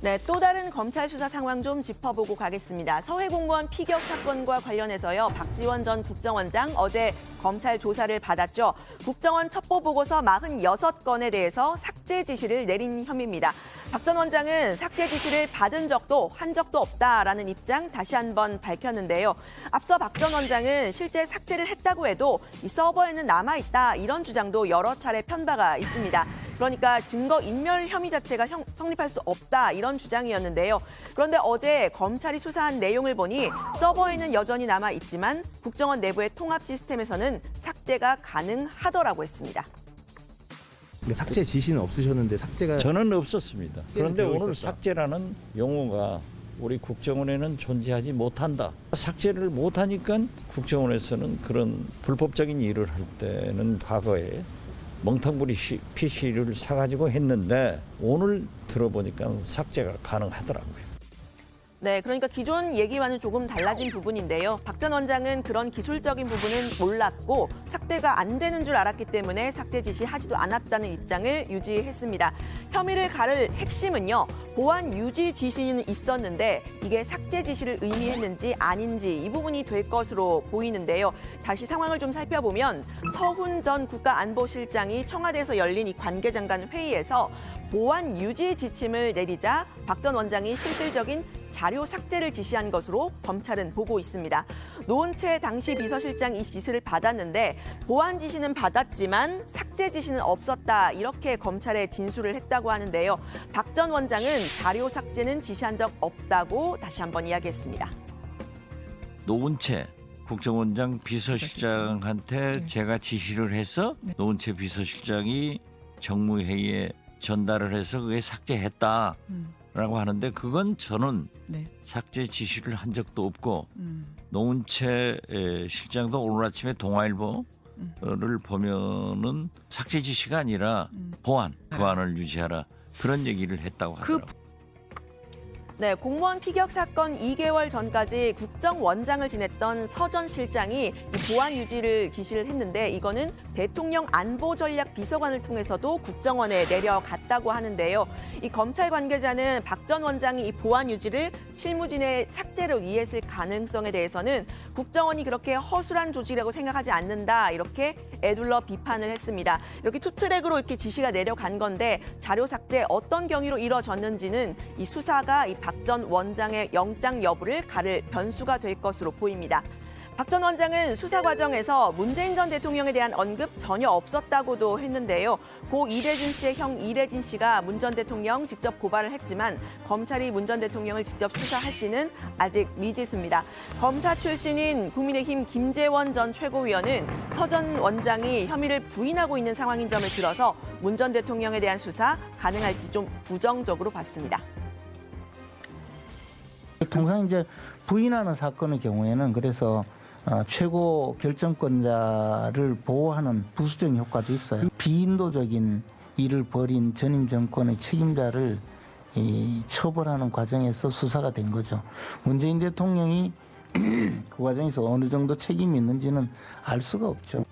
네, 또 다른 검찰 수사 상황 좀 짚어보고 가겠습니다. 서해 공무원 피격 사건과 관련해서요. 박지원 전 국정원장 어제 검찰 조사를 받았죠. 국정원 첩보 보고서 46건에 대해서 삭제 지시를 내린 혐의입니다. 박 전 원장은 삭제 지시를 받은 적도 한 적도 없다라는 입장 다시 한번 밝혔는데요. 앞서 박 전 원장은 실제 삭제를 했다고 해도 이 서버에는 남아있다 이런 주장도 여러 차례 편바가 있습니다. 그러니까 증거 인멸 혐의 자체가 성립할 수 없다 이런 주장이었는데요. 그런데 어제 검찰이 수사한 내용을 보니 서버에는 여전히 남아있지만 국정원 내부의 통합 시스템에서는 삭제가 가능하더라고 했습니다. 삭제 지시는 없으셨는데 삭제가 저는 없었습니다. 그런데 되어 오늘 있었다. 삭제라는 용어가 우리 국정원에는 존재하지 못한다. 삭제를 못하니까 국정원에서는 그런 불법적인 일을 할 때는 과거에 멍텅구리 PC를 사가지고 했는데 오늘 들어보니까 삭제가 가능하더라고요. 네, 그러니까 기존 얘기와는 조금 달라진 부분인데요. 박 전 원장은 그런 기술적인 부분은 몰랐고 삭제가 안 되는 줄 알았기 때문에 삭제 지시하지도 않았다는 입장을 유지했습니다. 혐의를 가를 핵심은요. 보안 유지 지시는 있었는데 이게 삭제 지시를 의미했는지 아닌지 이 부분이 될 것으로 보이는데요. 다시 상황을 좀 살펴보면 서훈 전 국가안보실장이 청와대에서 열린 이 관계장관 회의에서 보안 유지 지침을 내리자 박 전 원장이 실질적인 자료 삭제를 지시한 것으로 검찰은 보고 있습니다. 노은채 당시 비서실장 이 지시를 받았는데 보안 지시는 받았지만 삭제 지시는 없었다 이렇게 검찰에 진술을 했다고 하는데요. 박 전 원장은 자료 삭제는 지시한 적 없다고 다시 한번 이야기했습니다. 노은채 국정원장 비서실장한테 제가 지시를 해서 노은채 비서실장이 정무회의에 전달을 해서 그게 삭제했다라고 하는데 그건 저는 삭제 지시를 한 적도 없고 노은채 실장도 오늘 아침에 동아일보를 보면은 삭제 지시가 아니라 보안을 유지하라 그런 얘기를 했다고 하더라고요. 네, 공무원 피격 사건 2개월 전까지 국정원장을 지냈던 서 전 실장이 이 보안 유지를 지시를 했는데 이거는 대통령 안보전략비서관을 통해서도 국정원에 내려갔다고 하는데요. 이 검찰 관계자는 박 전 원장이 이 보안 유지를 실무진의 삭제로 이해했을 가능성에 대해서는 국정원이 그렇게 허술한 조직이라고 생각하지 않는다 이렇게 애둘러 비판을 했습니다. 이렇게 투트랙으로 이렇게 지시가 내려간 건데 자료 삭제 어떤 경위로 이뤄졌는지는 이 수사가 이 박 전 원장의 영장 여부를 가를 변수가 될 것으로 보입니다. 박 전 원장은 수사 과정에서 문재인 전 대통령에 대한 언급 전혀 없었다고도 했는데요. 고 이대진 씨의 형 이대진 씨가 문 전 대통령 직접 고발을 했지만 검찰이 문 전 대통령을 직접 수사할지는 아직 미지수입니다. 검사 출신인 국민의힘 김재원 전 최고위원은 서 전 원장이 혐의를 부인하고 있는 상황인 점을 들어서 문 전 대통령에 대한 수사 가능할지 좀 부정적으로 봤습니다. 통상 이제 부인하는 사건의 경우에는 그래서 최고 결정권자를 보호하는 부수적인 효과도 있어요. 비인도적인 일을 벌인 전임 정권의 책임자를 처벌하는 과정에서 수사가 된 거죠. 문재인 대통령이 그 과정에서 어느 정도 책임이 있는지는 알 수가 없죠.